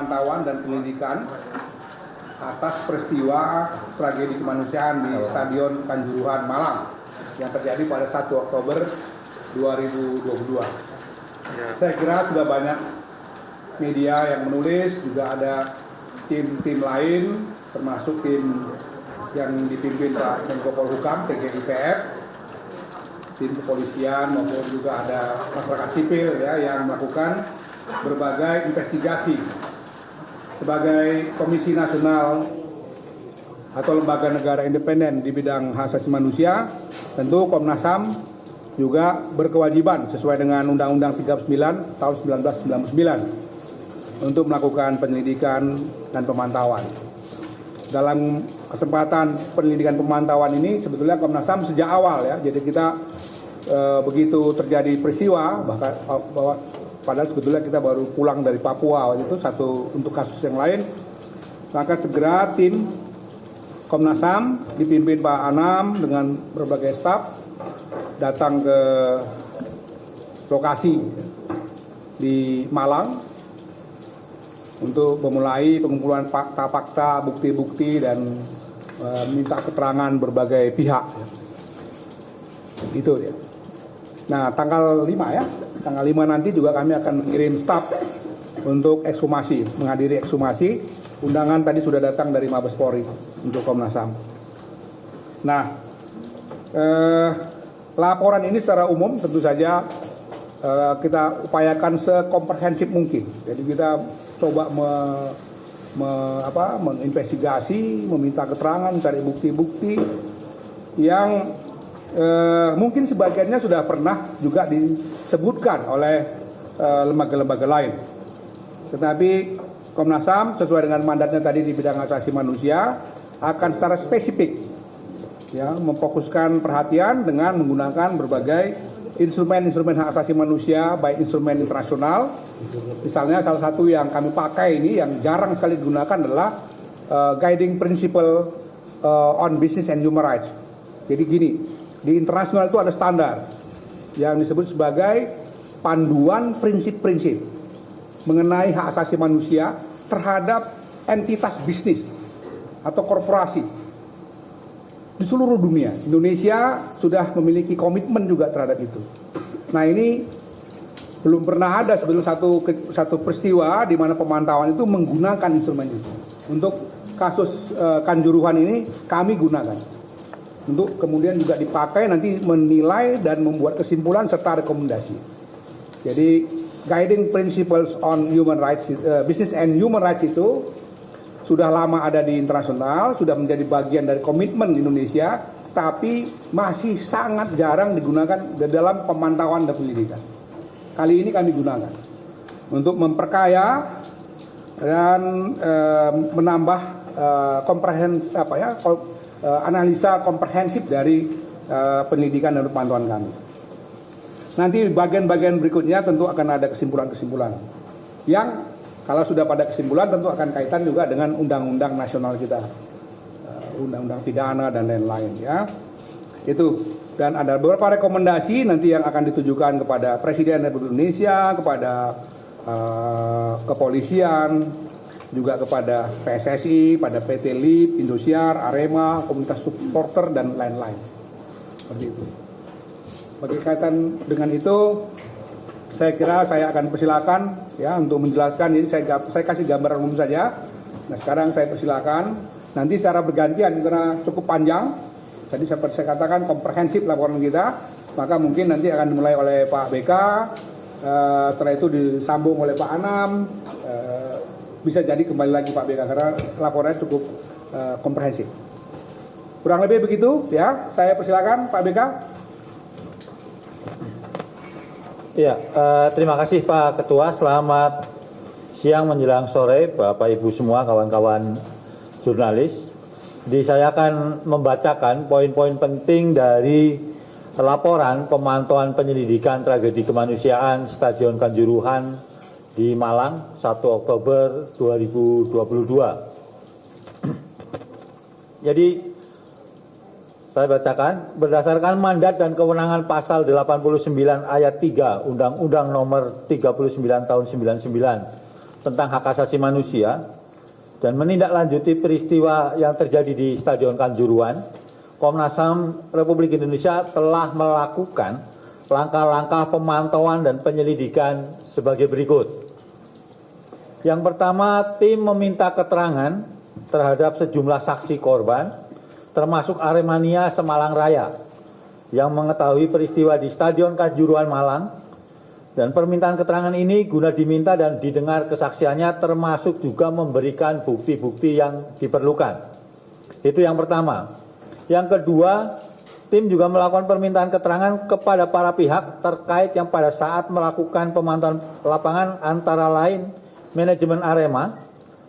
pemantauan dan penyelidikan atas peristiwa tragedi kemanusiaan di Stadion Kanjuruhan Malang yang terjadi pada 1 Oktober 2022. Saya kira sudah banyak media yang menulis, juga ada tim-tim lain, termasuk tim yang dipimpin Pak Menko Polhukam, TGIPF, tim kepolisian maupun juga ada masyarakat sipil ya yang melakukan berbagai investigasi. Sebagai Komisi Nasional atau lembaga negara independen di bidang hak asasi manusia, tentu Komnas HAM juga berkewajiban sesuai dengan Undang-Undang 39 tahun 1999 untuk melakukan penyelidikan dan pemantauan. Dalam kesempatan penyelidikan pemantauan ini sebetulnya Komnas HAM sejak awal ya, jadi kita begitu terjadi peristiwa bahwa padahal sebetulnya kita baru pulang dari Papua waktu itu untuk kasus yang lain, maka segera tim Komnas HAM dipimpin Pak Anam dengan berbagai staf datang ke lokasi di Malang untuk memulai pengumpulan fakta-fakta, bukti-bukti dan minta keterangan berbagai pihak. Itu ya. Nah, tanggal 5 ya. Tanggal 5 nanti juga kami akan mengirim staf untuk ekshumasi, menghadiri ekshumasi. Undangan tadi sudah datang dari Mabes Polri untuk Komnas HAM. Nah, laporan ini secara umum tentu saja kita upayakan sekomprehensif mungkin. Jadi kita coba menginvestigasi, meminta keterangan, cari bukti-bukti yang mungkin sebagiannya sudah pernah juga disebutkan oleh lembaga-lembaga lain. Tetapi Komnas HAM sesuai dengan mandatnya tadi di bidang hak asasi manusia akan secara spesifik ya memfokuskan perhatian dengan menggunakan berbagai instrumen-instrumen hak asasi manusia, baik instrumen internasional. Misalnya salah satu yang kami pakai ini yang jarang sekali digunakan adalah Guiding Principle on Business and Human Rights. Jadi gini, di internasional itu ada standar yang disebut sebagai panduan prinsip-prinsip mengenai hak asasi manusia terhadap entitas bisnis atau korporasi di seluruh dunia. Indonesia sudah memiliki komitmen juga terhadap itu. Nah, ini belum pernah ada sebetulnya satu peristiwa di mana pemantauan itu menggunakan instrumen itu. Untuk kasus Kanjuruhan ini kami gunakan untuk kemudian juga dipakai nanti menilai dan membuat kesimpulan serta rekomendasi. Jadi Guiding Principles on Human Rights, Business and Human Rights itu sudah lama ada di internasional, sudah menjadi bagian dari komitmen Indonesia, tapi masih sangat jarang digunakan dalam pemantauan dan penyelidikan. Kali ini kami gunakan untuk memperkaya dan menambah analisa komprehensif dari penyelidikan dan pemantauan kami. Nanti bagian-bagian berikutnya tentu akan ada kesimpulan-kesimpulan yang kalau sudah pada kesimpulan tentu akan kaitan juga dengan undang-undang nasional kita, undang-undang pidana dan lain-lain ya. Itu, dan ada beberapa rekomendasi nanti yang akan ditujukan kepada Presiden Republik Indonesia, kepada kepolisian, juga kepada PSSI, pada PT LIP, Indosiar, Arema, komunitas supporter dan lain-lain. Seperti itu. Bagi kaitan dengan itu, saya kira saya akan persilakan ya untuk menjelaskan ini. Saya kasih gambaran umum saja. Nah, sekarang saya persilakan nanti secara bergantian karena cukup panjang. Tadi seperti saya katakan komprehensif laporan kita, maka mungkin nanti akan dimulai oleh Pak BK, setelah itu disambung oleh Pak Anam, bisa jadi kembali lagi Pak BK karena laporannya cukup komprehensif. Kurang lebih begitu ya. Saya persilakan Pak BK. Ya, terima kasih Pak Ketua. Selamat siang menjelang sore Bapak Ibu semua, kawan-kawan jurnalis. Saya akan membacakan poin-poin penting dari laporan pemantauan penyelidikan tragedi kemanusiaan Stadion Kanjuruhan di Malang 1 Oktober 2022. Jadi saya bacakan, berdasarkan mandat dan kewenangan pasal 89 ayat 3 Undang-Undang nomor 39 tahun 99 tentang hak asasi manusia dan menindaklanjuti peristiwa yang terjadi di Stadion Kanjuruhan, Komnas HAM Republik Indonesia telah melakukan langkah-langkah pemantauan dan penyelidikan sebagai berikut. Yang pertama, tim meminta keterangan terhadap sejumlah saksi korban, termasuk Aremania Semalang Raya, yang mengetahui peristiwa di Stadion Kanjuruhan Malang, dan permintaan keterangan ini guna diminta dan didengar kesaksiannya, termasuk juga memberikan bukti-bukti yang diperlukan. Itu yang pertama. Yang kedua, tim juga melakukan permintaan keterangan kepada para pihak terkait yang pada saat melakukan pemantauan lapangan, antara lain manajemen Arema,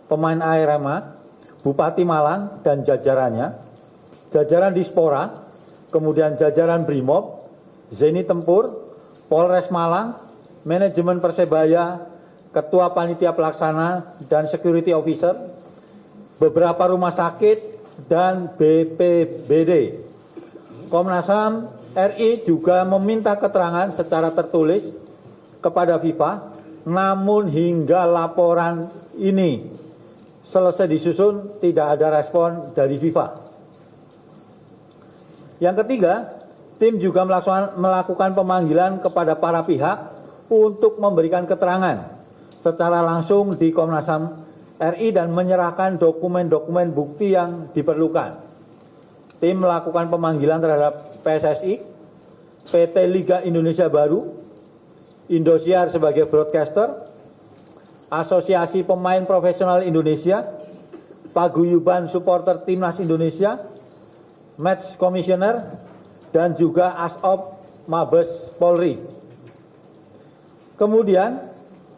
pemain Arema, Bupati Malang dan jajarannya, jajaran Dispora, kemudian jajaran Brimob, Zeni Tempur, Polres Malang, manajemen Persebaya, ketua panitia pelaksana dan security officer, beberapa rumah sakit dan BPBD. Komnas HAM RI juga meminta keterangan secara tertulis kepada FIFA, namun hingga laporan ini selesai disusun tidak ada respon dari FIFA. Yang ketiga, tim juga melakukan pemanggilan kepada para pihak untuk memberikan keterangan secara langsung di Komnas HAM RI dan menyerahkan dokumen-dokumen bukti yang diperlukan. Tim melakukan pemanggilan terhadap PSSI, PT Liga Indonesia Baru, Indosiar sebagai broadcaster, Asosiasi Pemain Profesional Indonesia, Paguyuban Supporter Timnas Indonesia, Match Commissioner, dan juga Asop Mabes Polri. Kemudian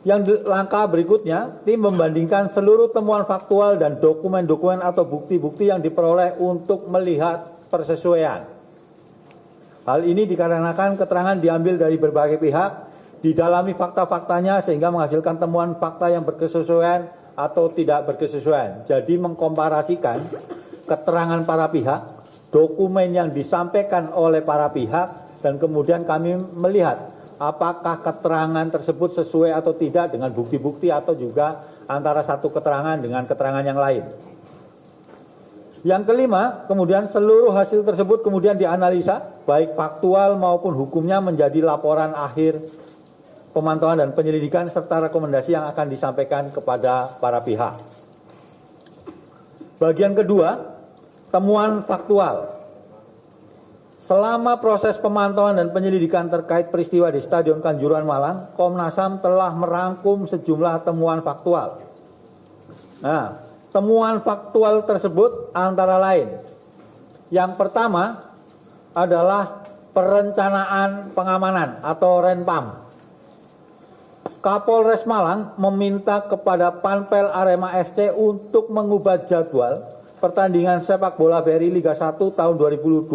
yang langkah berikutnya, tim membandingkan seluruh temuan faktual dan dokumen-dokumen atau bukti-bukti yang diperoleh untuk melihat persesuaian. Hal ini dikarenakan keterangan diambil dari berbagai pihak, didalami fakta-faktanya sehingga menghasilkan temuan fakta yang berkesesuaian atau tidak berkesesuaian. Jadi mengkomparasikan keterangan para pihak, dokumen yang disampaikan oleh para pihak, dan kemudian kami melihat apakah keterangan tersebut sesuai atau tidak dengan bukti-bukti atau juga antara satu keterangan dengan keterangan yang lain. Yang kelima, kemudian seluruh hasil tersebut kemudian dianalisa, baik faktual maupun hukumnya, menjadi laporan akhir pemantauan dan penyelidikan serta rekomendasi yang akan disampaikan kepada para pihak. Bagian kedua, temuan faktual. Selama proses pemantauan dan penyelidikan terkait peristiwa di Stadion Kanjuruhan Malang, Komnas HAM telah merangkum sejumlah temuan faktual. Nah, temuan faktual tersebut antara lain, yang pertama adalah perencanaan pengamanan atau Renpam. Kapolres Malang meminta kepada Panpel Arema FC untuk mengubah jadwal pertandingan sepak bola BRI Liga 1 tahun 2022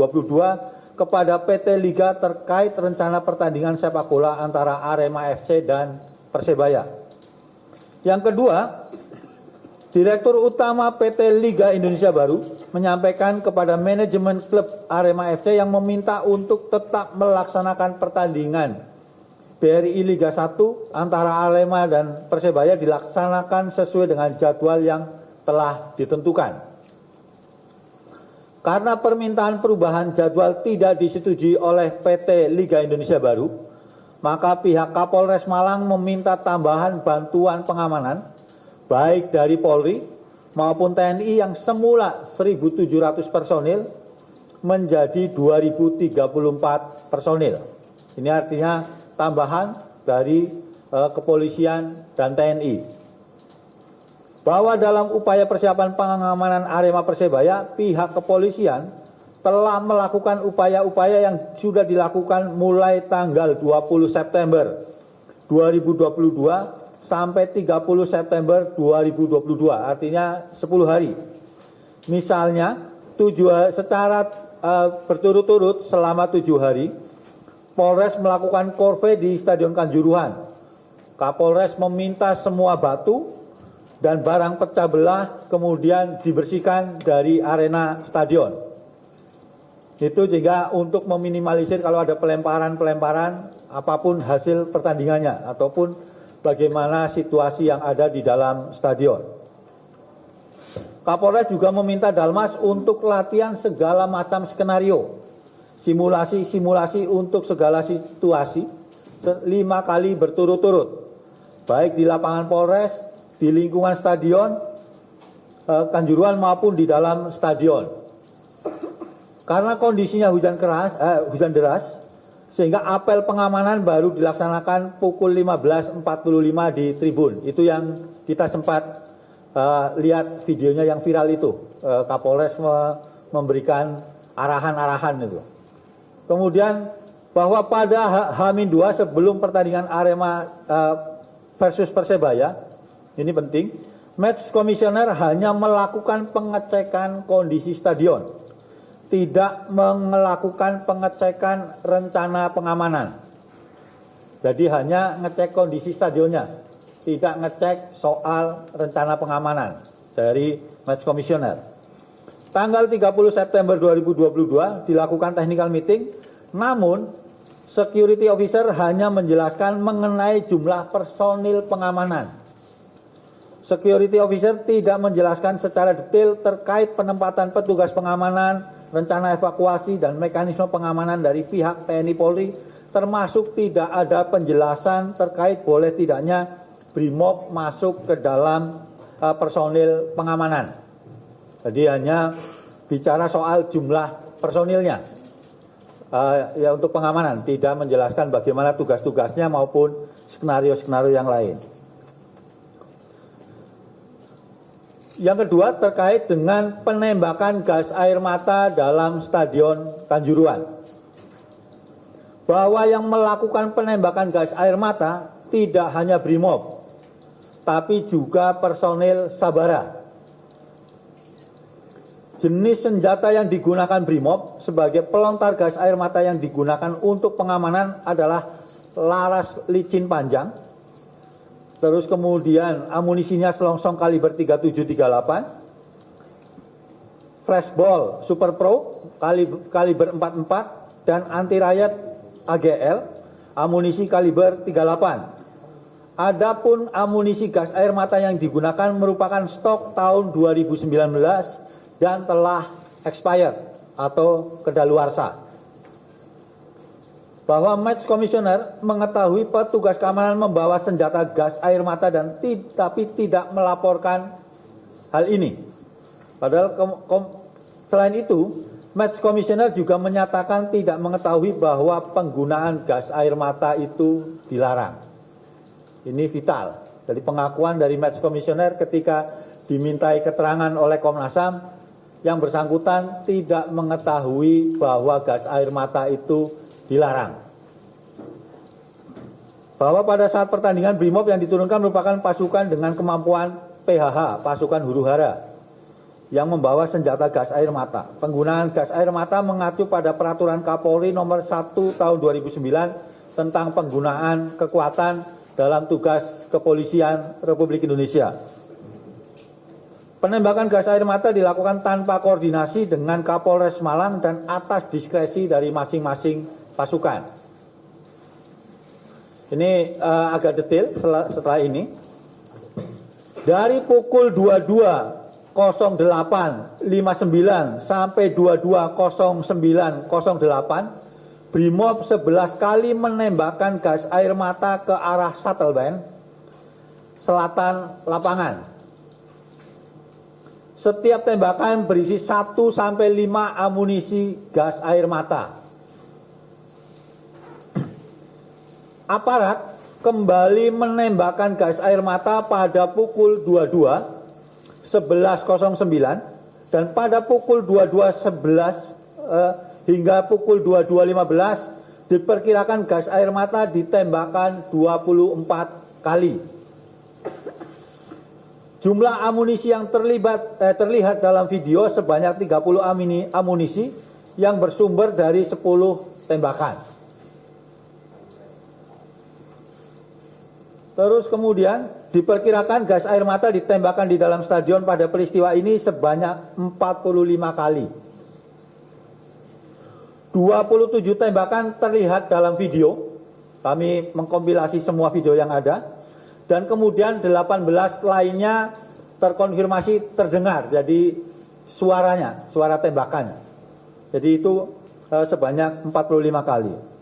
kepada PT Liga terkait rencana pertandingan sepak bola antara Arema FC dan Persebaya. Yang kedua, Direktur Utama PT Liga Indonesia Baru menyampaikan kepada manajemen klub Arema FC yang meminta untuk tetap melaksanakan pertandingan BRI Liga 1 antara Arema dan Persebaya dilaksanakan sesuai dengan jadwal yang telah ditentukan. Karena permintaan perubahan jadwal tidak disetujui oleh PT Liga Indonesia Baru, maka pihak Kapolres Malang meminta tambahan bantuan pengamanan, baik dari Polri maupun TNI yang semula 1.700 personil menjadi 2.034 personil. Ini artinya tambahan dari kepolisian dan TNI. Bahwa dalam upaya persiapan pengamanan Arema Persebaya, pihak kepolisian telah melakukan upaya-upaya yang sudah dilakukan mulai tanggal 20 September 2022 sampai 30 September 2022, artinya 10 hari. Misalnya, secara berturut-turut selama 7 hari, Polres melakukan korve di Stadion Kanjuruhan. Kapolres meminta semua batu dan barang pecah belah kemudian dibersihkan dari arena stadion. Itu juga untuk meminimalisir kalau ada pelemparan-pelemparan apapun hasil pertandingannya ataupun bagaimana situasi yang ada di dalam stadion. Kapolres juga meminta Dalmas untuk latihan segala macam skenario, simulasi-simulasi untuk segala situasi 5 kali berturut-turut, baik di lapangan Polres, di lingkungan stadion Kanjuruhan maupun di dalam stadion. Karena kondisinya hujan deras, sehingga apel pengamanan baru dilaksanakan pukul 15.45 di tribun. Itu yang kita sempat lihat videonya yang viral itu. Kapolres memberikan arahan-arahan itu. Kemudian bahwa pada H-2 sebelum pertandingan Arema versus Persebaya, ini penting, match commissioner hanya melakukan pengecekan kondisi stadion, tidak melakukan pengecekan rencana pengamanan. Jadi hanya ngecek kondisi stadionnya, tidak ngecek soal rencana pengamanan dari match commissioner. Tanggal 30 September 2022 dilakukan technical meeting, namun security officer hanya menjelaskan mengenai jumlah personil pengamanan. Security officer tidak menjelaskan secara detail terkait penempatan petugas pengamanan, rencana evakuasi dan mekanisme pengamanan dari pihak TNI Polri, termasuk tidak ada penjelasan terkait boleh tidaknya BRIMOB masuk ke dalam personil pengamanan. Jadi hanya bicara soal jumlah personilnya ya untuk pengamanan, tidak menjelaskan bagaimana tugas-tugasnya maupun skenario-skenario yang lain. Yang kedua terkait dengan penembakan gas air mata dalam Stadion Kanjuruhan. Bahwa yang melakukan penembakan gas air mata tidak hanya BRIMOB, tapi juga personil Sabara. Jenis senjata yang digunakan BRIMOB sebagai pelontar gas air mata yang digunakan untuk pengamanan adalah laras licin panjang, terus kemudian amunisinya selongsong kaliber 3738, flashball Super Pro kaliber 44 dan anti riot AGL amunisi kaliber 38. Adapun amunisi gas air mata yang digunakan merupakan stok tahun 2019 dan telah expired atau kedaluarsa. Bahwa match commissioner mengetahui petugas keamanan membawa senjata gas air mata dan tapi tidak melaporkan hal ini. Padahal selain itu, match commissioner juga menyatakan tidak mengetahui bahwa penggunaan gas air mata itu dilarang. Ini vital. Dari pengakuan dari match commissioner ketika dimintai keterangan oleh Komnas HAM, yang bersangkutan tidak mengetahui bahwa gas air mata itu dilarang. Bahwa pada saat pertandingan BRIMOB yang diturunkan merupakan pasukan dengan kemampuan PHH, pasukan huru-hara, yang membawa senjata gas air mata. Penggunaan gas air mata mengacu pada peraturan Kapolri nomor 1 tahun 2009 tentang penggunaan kekuatan dalam tugas kepolisian Republik Indonesia. Penembakan gas air mata dilakukan tanpa koordinasi dengan Kapolres Malang dan atas diskresi dari masing-masing pasukan. Ini agak detail setelah ini. Dari pukul 22.08.59 sampai 22.09.08, BRIMOB 11 kali menembakkan gas air mata ke arah shuttle band selatan lapangan. Setiap tembakan berisi 1 sampai 5 amunisi gas air mata. Aparat kembali menembakkan gas air mata pada pukul 22.11.09 dan pada pukul 22.11 hingga pukul 22.15 diperkirakan gas air mata ditembakkan 24 kali. Jumlah amunisi yang terlihat dalam video sebanyak 30 amunisi yang bersumber dari 10 tembakan. Terus kemudian diperkirakan gas air mata ditembakkan di dalam stadion pada peristiwa ini sebanyak 45 kali. 27 tembakan terlihat dalam video. Kami mengkompilasi semua video yang ada. dan kemudian 18 lainnya terkonfirmasi terdengar, jadi suaranya, suara tembakannya. Jadi itu sebanyak 45 kali.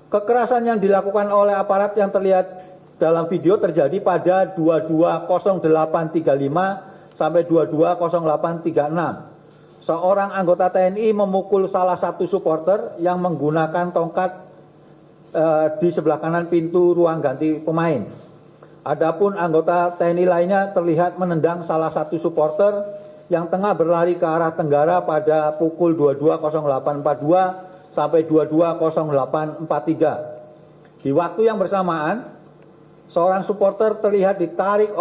Kekerasan yang dilakukan oleh aparat yang terlihat dalam video terjadi pada 220835 sampai 220836. Seorang anggota TNI memukul salah satu supporter yang menggunakan tongkat di sebelah kanan pintu ruang ganti pemain. Adapun anggota TNI lainnya terlihat menendang salah satu supporter yang tengah berlari ke arah tenggara pada pukul 22.08.42 sampai 22.08.43. Di waktu yang bersamaan, seorang supporter terlihat ditarik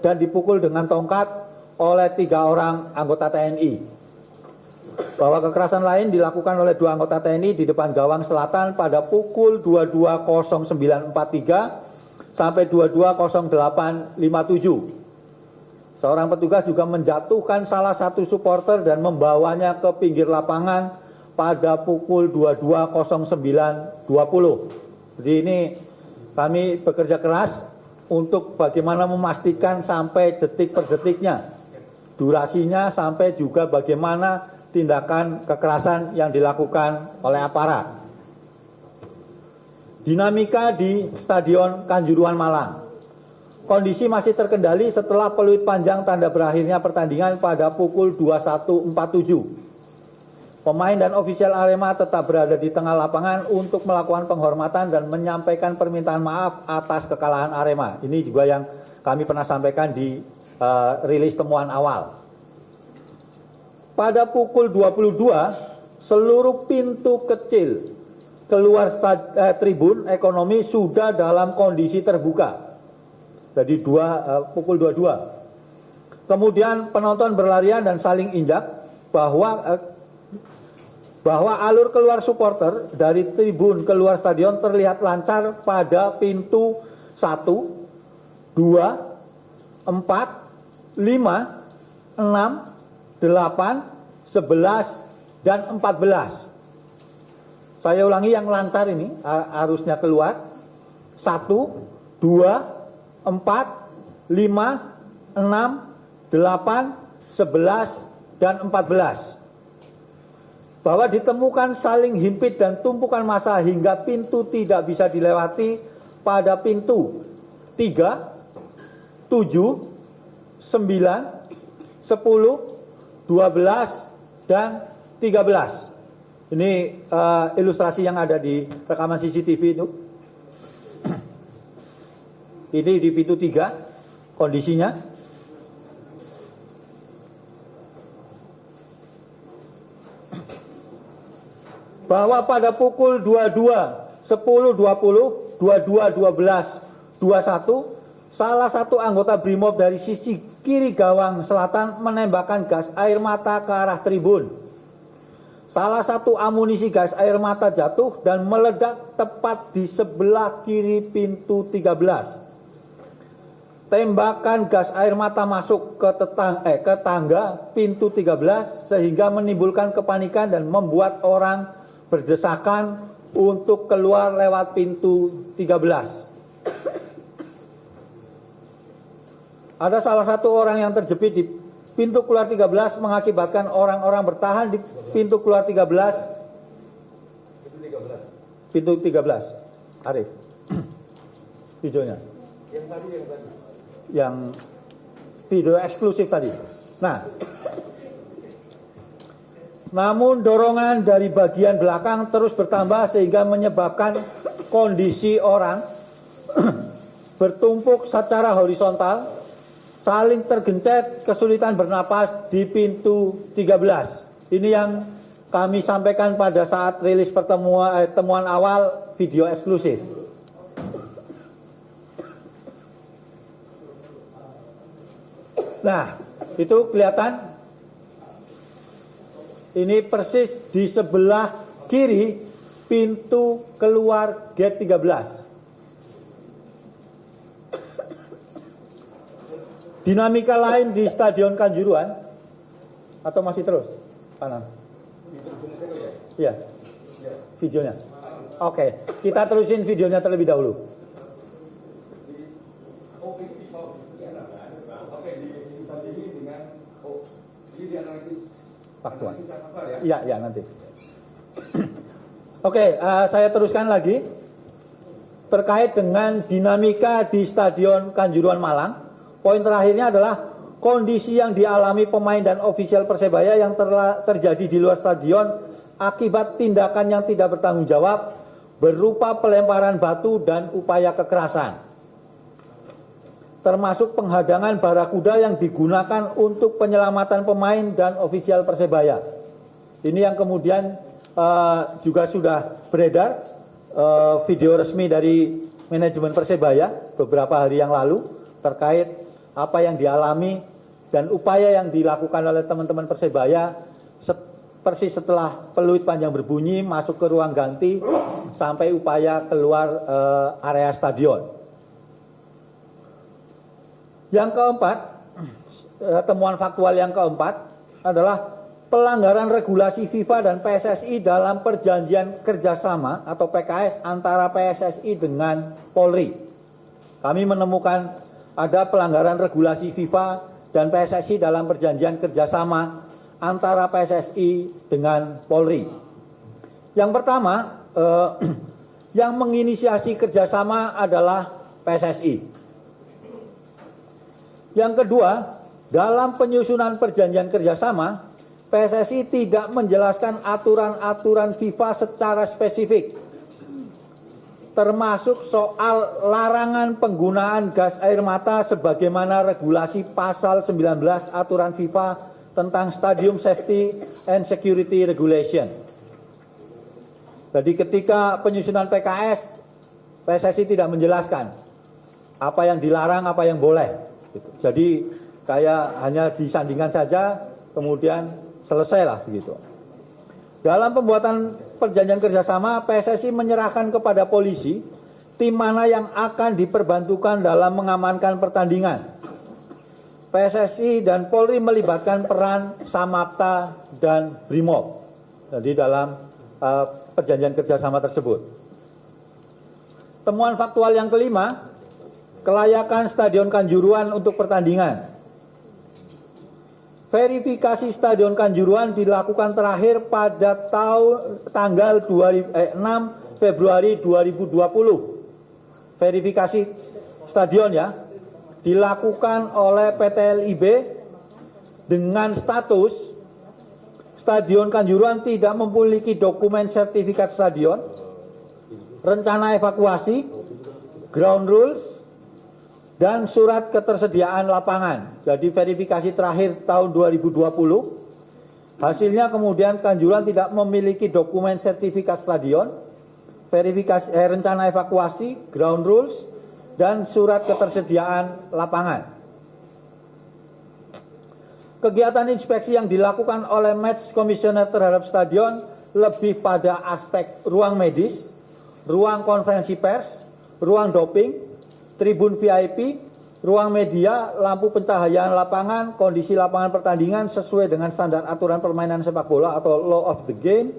dan dipukul dengan tongkat oleh 3 orang anggota TNI. Bahwa kekerasan lain dilakukan oleh 2 anggota TNI di depan gawang selatan pada pukul 22.09.43 sampai 22.08.57. Seorang petugas juga menjatuhkan salah satu supporter dan membawanya ke pinggir lapangan pada pukul 22.09.20. Jadi ini kami bekerja keras untuk bagaimana memastikan sampai detik per detiknya, durasinya, sampai juga bagaimana tindakan kekerasan yang dilakukan oleh aparat. Dinamika di Stadion Kanjuruhan Malang. Kondisi masih terkendali setelah peluit panjang tanda berakhirnya pertandingan pada pukul 21.47. Pemain dan ofisial Arema tetap berada di tengah lapangan untuk melakukan penghormatan dan menyampaikan permintaan maaf atas kekalahan Arema. Ini juga yang kami pernah sampaikan di rilis temuan awal. Pada pukul 22, seluruh pintu kecil keluar tribun ekonomi sudah dalam kondisi terbuka. Jadi pukul 22. Kemudian penonton berlarian dan saling injak bahwa alur keluar supporter dari tribun keluar stadion terlihat lancar pada pintu 1, 2, 4, 5, 6, 8, 11, dan 14. Saya ulangi yang lancar ini harusnya keluar 1, 2, 4, 5, 6, 8, 11, dan 14. Bahwa ditemukan saling himpit dan tumpukan massa hingga pintu tidak bisa dilewati pada pintu 3, 7, 9, 10, 12, dan 13. Ini ilustrasi yang ada di rekaman CCTV itu. Ini di pintu 3 kondisinya. Bahwa pada pukul 22, 10, 20, 22, 12, 21, salah satu anggota BRIMOB dari sisi kiri gawang selatan menembakkan gas air mata ke arah tribun. Salah satu amunisi gas air mata jatuh dan meledak tepat di sebelah kiri pintu 13. Tembakan gas air mata masuk ke tangga pintu 13 sehingga menimbulkan kepanikan dan membuat orang berdesakan untuk keluar lewat pintu 13. Ada salah satu orang yang terjepit di pintu keluar 13 mengakibatkan orang-orang bertahan di pintu keluar 13. Pintu 13. Arif. Videonya. Yang video eksklusif tadi. Nah, namun dorongan dari bagian belakang terus bertambah sehingga menyebabkan kondisi orang bertumpuk secara horizontal, saling tergencet, kesulitan bernapas di pintu 13. Ini yang kami sampaikan pada saat rilis temuan awal video eksklusif. Nah, itu kelihatan. Ini persis di sebelah kiri pintu keluar gate 13. Dinamika lain di Stadion Kanjuruhan atau masih terus? Mana? Iya. Videonya. Oke, kita terusin videonya terlebih dahulu. faktual. Ya nanti. Oke, saya teruskan lagi terkait dengan dinamika di Stadion Kanjuruhan Malang. Poin terakhirnya adalah kondisi yang dialami pemain dan ofisial Persebaya yang terjadi di luar stadion akibat tindakan yang tidak bertanggung jawab berupa pelemparan batu dan upaya kekerasan, termasuk penghadangan barakuda yang digunakan untuk penyelamatan pemain dan ofisial Persebaya. Ini yang kemudian juga sudah beredar video resmi dari manajemen Persebaya beberapa hari yang lalu terkait apa yang dialami dan upaya yang dilakukan oleh teman-teman Persebaya persis setelah peluit panjang berbunyi masuk ke ruang ganti sampai upaya keluar area stadion. Yang keempat, temuan faktual yang keempat adalah pelanggaran regulasi FIFA dan PSSI dalam perjanjian kerjasama atau PKS antara PSSI dengan Polri. Kami menemukan ada pelanggaran regulasi FIFA dan PSSI dalam perjanjian kerjasama antara PSSI dengan Polri. Yang pertama, yang menginisiasi kerjasama adalah PSSI. Yang kedua, dalam penyusunan perjanjian kerjasama, PSSI tidak menjelaskan aturan-aturan FIFA secara spesifik, termasuk soal larangan penggunaan gas air mata sebagaimana regulasi pasal 19 aturan FIFA tentang Stadium Safety and Security Regulation. Jadi ketika penyusunan PKS, PSSI tidak menjelaskan apa yang dilarang, apa yang boleh. Jadi kayak hanya disandingkan saja, kemudian selesailah begitu. Dalam pembuatan perjanjian kerjasama, PSSI menyerahkan kepada polisi tim mana yang akan diperbantukan dalam mengamankan pertandingan. PSSI dan Polri melibatkan peran Samapta dan Brimob. Jadi dalam perjanjian kerjasama tersebut. Temuan faktual yang kelima, kelayakan Stadion Kanjuruhan untuk pertandingan. Verifikasi Stadion Kanjuruhan dilakukan terakhir pada tanggal 6 Februari 2020. Verifikasi stadion ya, dilakukan oleh PT LIB dengan status Stadion Kanjuruhan tidak memiliki dokumen sertifikat stadion, rencana evakuasi, ground rules, dan surat ketersediaan lapangan. Jadi verifikasi terakhir tahun 2020, hasilnya kemudian Kanjuruhan tidak memiliki dokumen sertifikat stadion, verifikasi rencana evakuasi, ground rules, dan surat ketersediaan lapangan. Kegiatan inspeksi yang dilakukan oleh Match Commissioner terhadap stadion lebih pada aspek ruang medis, ruang konferensi pers, ruang doping, tribun VIP, ruang media, lampu pencahayaan lapangan, kondisi lapangan pertandingan sesuai dengan standar aturan permainan sepak bola atau law of the game,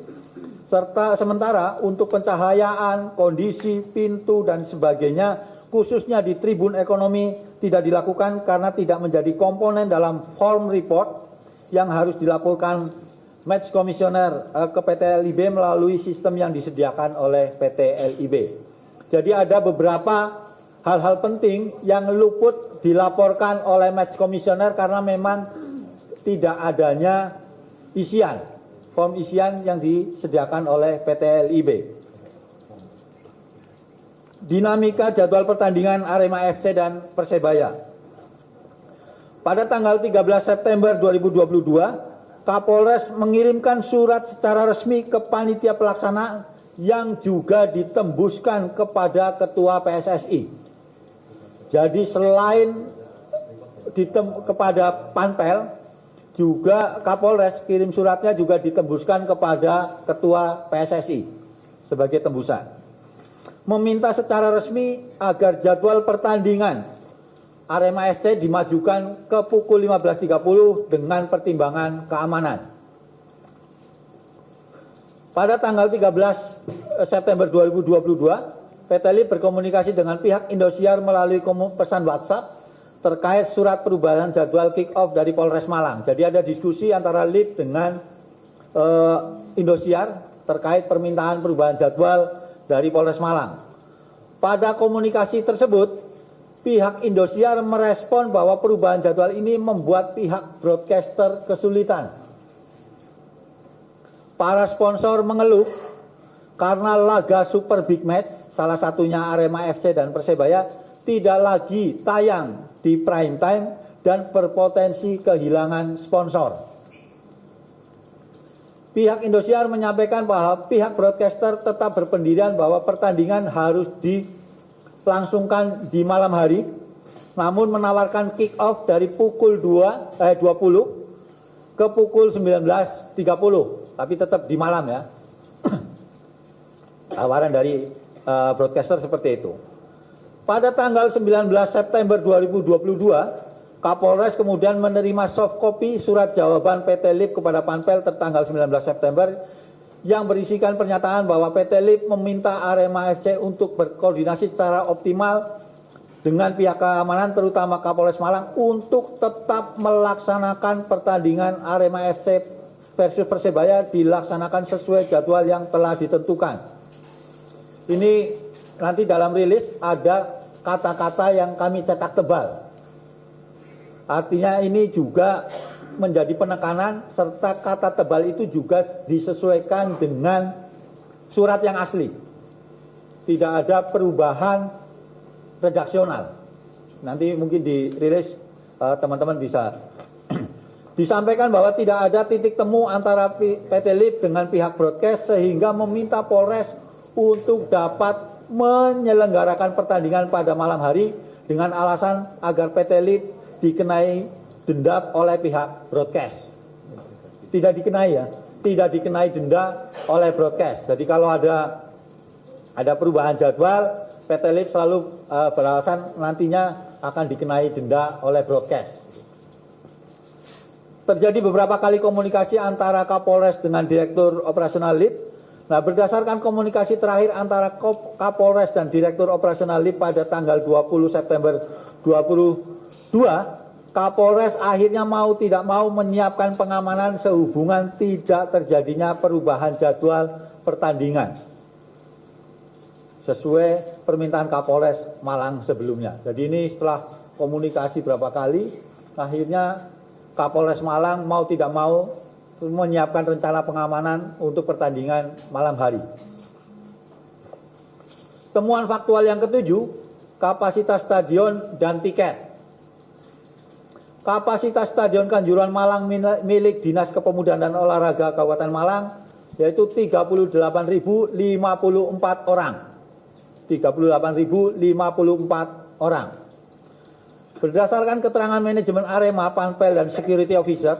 serta sementara untuk pencahayaan, kondisi, pintu, dan sebagainya, khususnya di tribun ekonomi tidak dilakukan karena tidak menjadi komponen dalam form report yang harus dilaporkan Match Commissioner ke PT LIB melalui sistem yang disediakan oleh PT LIB. Jadi ada beberapa hal-hal penting yang luput dilaporkan oleh Match Commissioner karena memang tidak adanya isian, form isian yang disediakan oleh PT LIB. Dinamika jadwal pertandingan Arema FC dan Persebaya. Pada tanggal 13 September 2022, Kapolres mengirimkan surat secara resmi ke panitia pelaksana yang juga ditembuskan kepada Ketua PSSI. Jadi selain kepada Panpel, juga Kapolres kirim suratnya juga ditembuskan kepada Ketua PSSI sebagai tembusan. Meminta secara resmi agar jadwal pertandingan Arema FC dimajukan ke pukul 15.30 dengan pertimbangan keamanan. Pada tanggal 13 September 2022, PT LIB berkomunikasi dengan pihak Indosiar melalui pesan WhatsApp terkait surat perubahan jadwal kick off dari Polres Malang. Jadi ada diskusi antara LIP dengan Indosiar terkait permintaan perubahan jadwal dari Polres Malang. Pada komunikasi tersebut, pihak Indosiar merespon bahwa perubahan jadwal ini membuat pihak broadcaster kesulitan. Para sponsor mengeluh karena laga Super Big Match, salah satunya Arema FC dan Persebaya, tidak lagi tayang di prime time dan berpotensi kehilangan sponsor. Pihak Indosiar menyampaikan bahwa pihak broadcaster tetap berpendirian bahwa pertandingan harus dilangsungkan di malam hari, namun menawarkan kick off dari pukul 20 ke pukul 19.30, tapi tetap di malam ya. Tawaran dari broadcaster seperti itu. Pada tanggal 19 September 2022, Kapolres kemudian menerima soft copy surat jawaban PT LIP kepada Panpel tertanggal 19 September yang berisikan pernyataan bahwa PT LIP meminta Arema FC untuk berkoordinasi secara optimal dengan pihak keamanan terutama Kapolres Malang untuk tetap melaksanakan pertandingan Arema FC versus Persebaya dilaksanakan sesuai jadwal yang telah ditentukan. Ini nanti dalam rilis ada kata-kata yang kami cetak tebal. Artinya ini juga menjadi penekanan serta kata tebal itu juga disesuaikan dengan surat yang asli. Tidak ada perubahan redaksional. Nanti mungkin dirilis teman-teman bisa. Disampaikan bahwa tidak ada titik temu antara PT LIP dengan pihak broadcast sehingga meminta Polres untuk dapat menyelenggarakan pertandingan pada malam hari dengan alasan agar PT LIP dikenai denda oleh pihak broadcast. Tidak dikenai ya, tidak dikenai denda oleh broadcast. Jadi kalau ada perubahan jadwal, PT LIP selalu beralasan nantinya akan dikenai denda oleh broadcast. Terjadi beberapa kali komunikasi antara Kapolres dengan Direktur Operasional LIP. Nah, berdasarkan komunikasi terakhir antara Kapolres dan Direktur Operasional LIP pada tanggal 20 September 2022, Kapolres akhirnya mau tidak mau menyiapkan pengamanan sehubungan tidak terjadinya perubahan jadwal pertandingan sesuai permintaan Kapolres Malang sebelumnya. Jadi ini setelah komunikasi berapa kali, akhirnya Kapolres Malang mau tidak mau menyiapkan rencana pengamanan untuk pertandingan malam hari. Temuan faktual yang ketujuh, kapasitas stadion dan tiket. Kapasitas Stadion Kanjuruhan Malang milik Dinas Kepemudaan dan Olahraga Kabupaten Malang yaitu 38.054 orang. 38.054 orang. Berdasarkan keterangan manajemen Arema, Panpel dan Security Officer,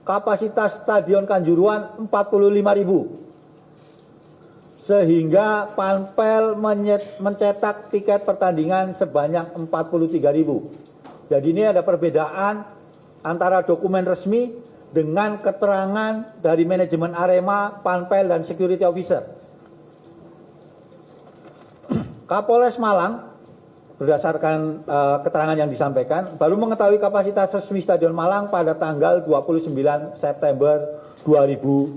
kapasitas Stadion Kanjuruhan 45.000. Sehingga Panpel mencetak tiket pertandingan sebanyak 43.000. Jadi ini ada perbedaan antara dokumen resmi dengan keterangan dari manajemen Arema, Panpel, dan Security Officer. Kapolres Malang berdasarkan keterangan yang disampaikan baru mengetahui kapasitas resmi Stadion Malang pada tanggal 29 September 2022.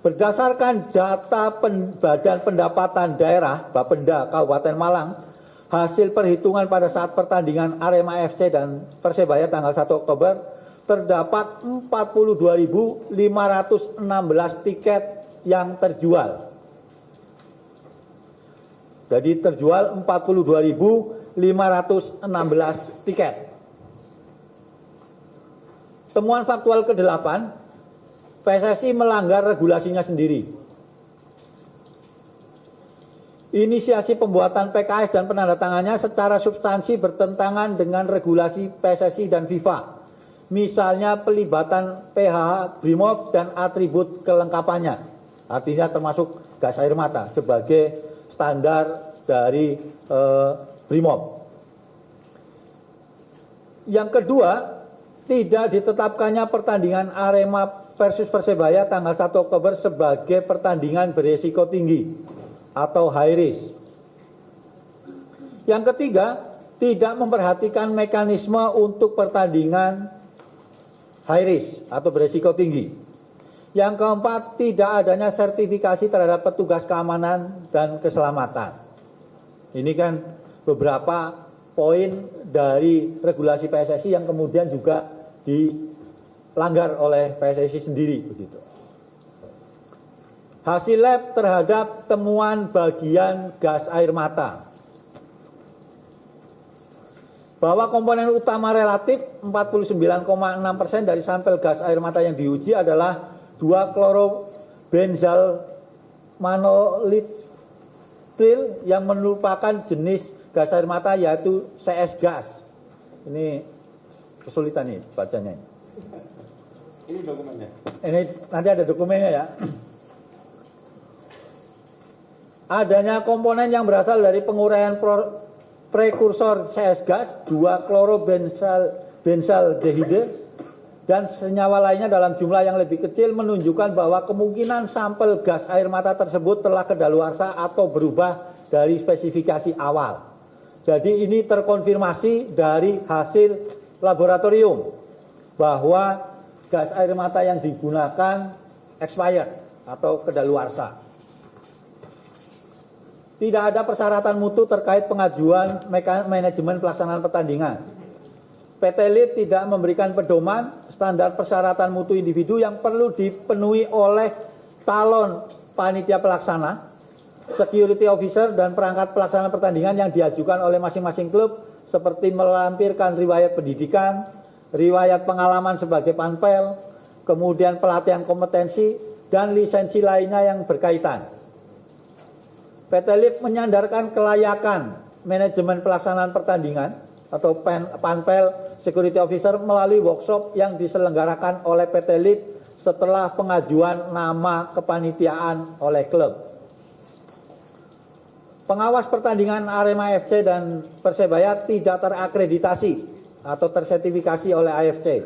Berdasarkan data Badan Pendapatan Daerah Bapenda Kabupaten Malang, hasil perhitungan pada saat pertandingan Arema FC dan Persebaya tanggal 1 Oktober terdapat 42.516 tiket yang terjual. Jadi terjual 42.516 tiket. Temuan faktual ke-8, PSSI melanggar regulasinya sendiri. Inisiasi pembuatan PKS dan penandatangannya secara substansi bertentangan dengan regulasi PSSI dan FIFA. Misalnya pelibatan PHH Brimob dan atribut kelengkapannya. Artinya termasuk gas air mata sebagai standar dari Brimob. Yang kedua, tidak ditetapkannya pertandingan Arema versus Persebaya tanggal 1 Oktober sebagai pertandingan beresiko tinggi atau high risk. Yang ketiga, tidak memperhatikan mekanisme untuk pertandingan high risk atau beresiko tinggi. Yang keempat, tidak adanya sertifikasi terhadap petugas keamanan dan keselamatan. Ini kan beberapa poin dari regulasi PSSI yang kemudian juga dilanggar oleh PSSI sendiri begitu. Hasil lab terhadap temuan bagian gas air mata, bahwa komponen utama relatif 49,6% dari sampel gas air mata yang diuji adalah 2-klorobenzal manolitril yang merupakan jenis gas air mata yaitu CS gas. Ini kesulitan nih bacanya. Ini dokumennya. Ini nanti ada dokumennya ya. Adanya komponen yang berasal dari penguraian prekursor CS gas, 2-klorobenzaldehide dan senyawa lainnya dalam jumlah yang lebih kecil menunjukkan bahwa kemungkinan sampel gas air mata tersebut telah kedaluarsa atau berubah dari spesifikasi awal. Jadi ini terkonfirmasi dari hasil laboratorium bahwa gas air mata yang digunakan expired atau kedaluarsa. Tidak ada persyaratan mutu terkait pengajuan manajemen pelaksanaan pertandingan. PT LIT tidak memberikan pedoman standar persyaratan mutu individu yang perlu dipenuhi oleh calon panitia pelaksana, security officer, dan perangkat pelaksana pertandingan yang diajukan oleh masing-masing klub, seperti melampirkan riwayat pendidikan, riwayat pengalaman sebagai panpel, kemudian pelatihan kompetensi, dan lisensi lainnya yang berkaitan. PT LIT menyandarkan kelayakan manajemen pelaksanaan pertandingan atau panpel security officer melalui workshop yang diselenggarakan oleh PT LIT setelah pengajuan nama kepanitiaan oleh klub. Pengawas pertandingan Arema FC dan Persebaya tidak terakreditasi atau tersertifikasi oleh AFC.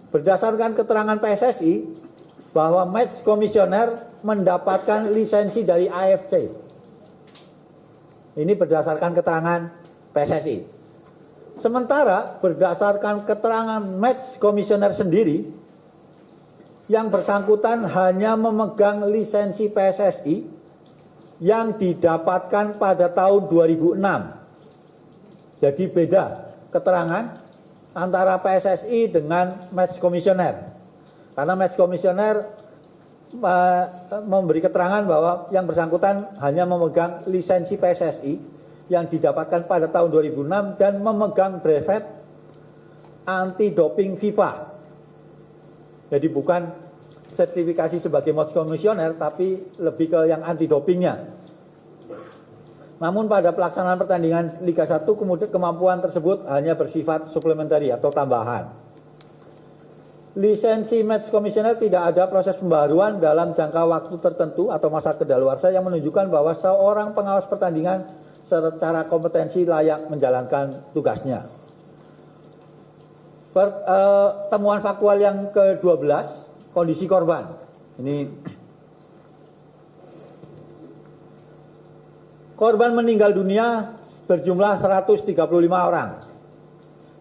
Berdasarkan keterangan PSSI bahwa match komisioner mendapatkan lisensi dari AFC. Ini berdasarkan keterangan PSSI. Sementara berdasarkan keterangan match komisioner sendiri, yang bersangkutan hanya memegang lisensi PSSI yang didapatkan pada tahun 2006. Jadi beda keterangan antara PSSI dengan match komisioner. Karena match komisioner memberi keterangan bahwa yang bersangkutan hanya memegang lisensi PSSI yang didapatkan pada tahun 2006 dan memegang brevet anti doping FIFA. Jadi bukan sertifikasi sebagai match komisioner tapi lebih ke yang anti dopingnya. Namun pada pelaksanaan pertandingan Liga 1 kemudian kemampuan tersebut hanya bersifat suplementari atau tambahan. Lisensi match komisioner tidak ada proses pembaruan dalam jangka waktu tertentu atau masa kedaluarsa yang menunjukkan bahwa seorang pengawas pertandingan secara kompetensi layak menjalankan tugasnya. Temuan faktual yang ke-12, kondisi korban. Ini korban meninggal dunia berjumlah 135 orang,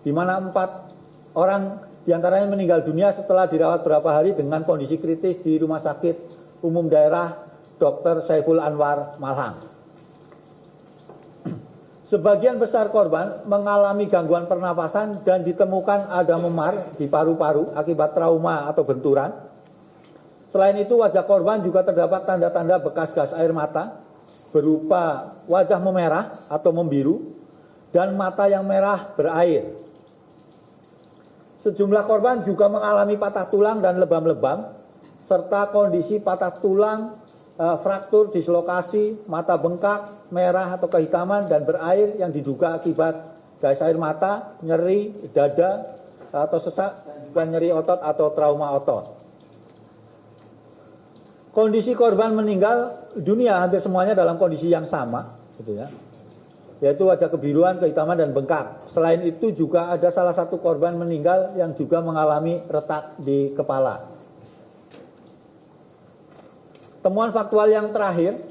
di mana 4 orang diantaranya meninggal dunia setelah dirawat beberapa hari dengan kondisi kritis di Rumah Sakit Umum Daerah Dr. Saiful Anwar, Malang. Sebagian besar korban mengalami gangguan pernapasan dan ditemukan ada memar di paru-paru akibat trauma atau benturan. Selain itu, wajah korban juga terdapat tanda-tanda bekas gas air mata berupa wajah memerah atau membiru dan mata yang merah berair. Sejumlah korban juga mengalami patah tulang dan lebam-lebam, serta kondisi patah tulang, fraktur, dislokasi, mata bengkak, merah atau kehitaman dan berair yang diduga akibat gas air mata, nyeri dada atau sesak, dan juga nyeri otot atau trauma otot. Kondisi korban meninggal dunia hampir semuanya dalam kondisi yang sama, gitu ya, yaitu wajah kebiruan, kehitaman, dan bengkak. Selain itu juga ada salah satu korban meninggal yang juga mengalami retak di kepala. Temuan faktual yang terakhir,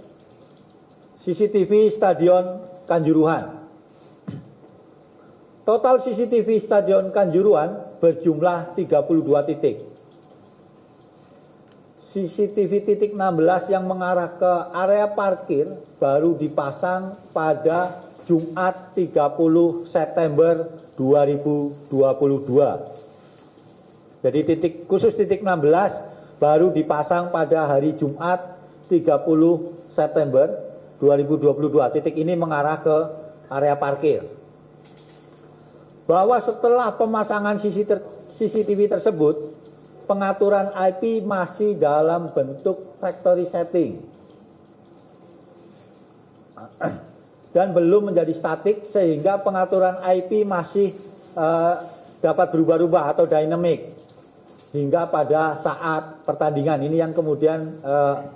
CCTV Stadion Kanjuruhan. Total CCTV Stadion Kanjuruhan berjumlah 32 titik. CCTV titik 16 yang mengarah ke area parkir baru dipasang pada Jumat 30 September 2022. Jadi khusus titik 16 baru dipasang pada hari Jumat 30 September 2022. Titik ini mengarah ke area parkir. Bahwa setelah pemasangan CCTV tersebut, pengaturan IP masih dalam bentuk factory setting dan belum menjadi statik, sehingga pengaturan IP masih dapat berubah-ubah atau dynamic hingga pada saat pertandingan. Ini yang kemudian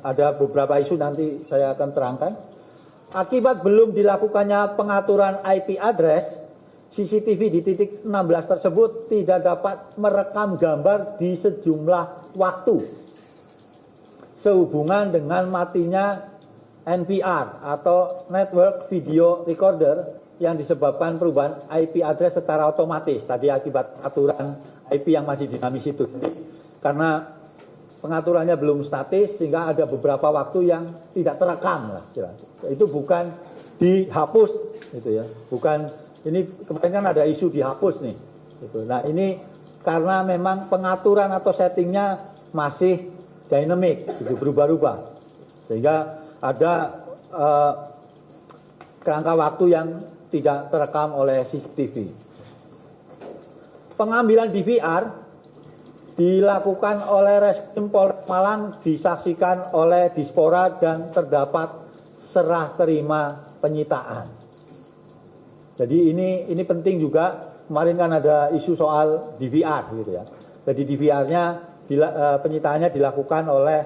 ada beberapa isu, nanti saya akan terangkan. Akibat belum dilakukannya pengaturan IP address, CCTV di titik 16 tersebut tidak dapat merekam gambar di sejumlah waktu sehubungan dengan matinya NVR atau Network Video Recorder yang disebabkan perubahan IP address secara otomatis. Tadi akibat aturan IP yang masih dinamis itu. Karena pengaturannya belum statis sehingga ada beberapa waktu yang tidak terekam lah. Itu bukan dihapus gitu ya. Bukan. Ini kemarin kan ada isu dihapus nih. Gitu. Nah ini karena memang pengaturan atau settingnya masih dynamic, gitu, berubah-ubah. Sehingga ada kerangka waktu yang tidak terekam oleh CCTV. Pengambilan DVR dilakukan oleh Reskrim Polres Malang, disaksikan oleh Dispora dan terdapat serah terima penyitaan. Jadi ini penting juga. Kemarin kan ada isu soal DVR gitu ya. Jadi DVR-nya penyitaannya dilakukan oleh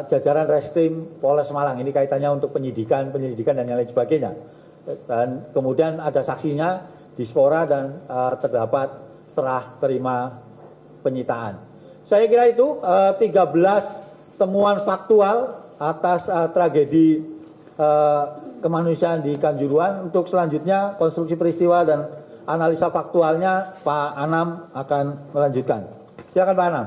jajaran Reskrim Polres Malang. Ini kaitannya untuk penyidikan dan yang lain sebagainya. Dan kemudian ada saksinya Dispora dan terdapat serah terima penyitaan. Saya kira itu 13 temuan faktual atas tragedi kemanusiaan di Kanjuruhan. Untuk selanjutnya konstruksi peristiwa dan analisa faktualnya Pak Anam akan melanjutkan. Silakan Pak Anam.